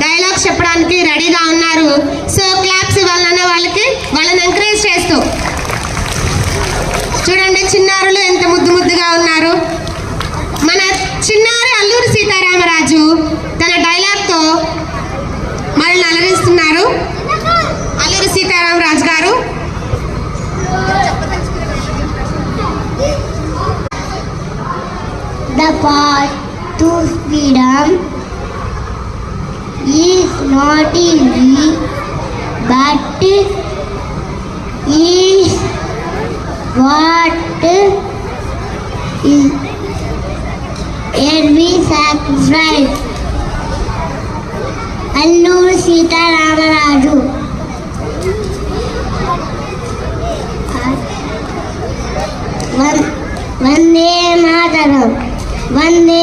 Dialogues చెప్పడానికి రెడీగా ఉన్నారు. సో క్లాప్స్ ఇవ్వాలన్న వాళ్ళని ఎంకరేజ్ చేస్తూ చూడండి, చిన్నారులు ఎంత ముద్దుగా ఉన్నారు. మన చిన్నారి అల్లూరి సీతారామరాజు తన డైలాగ్తో మనల్ని అలరిస్తున్నారు. అల్లూరి సీతారామరాజు గారు. The path to freedom is not easy, but is what is every sacrifice. Alluri Sita Ramaraju. Vande Mataram. Vande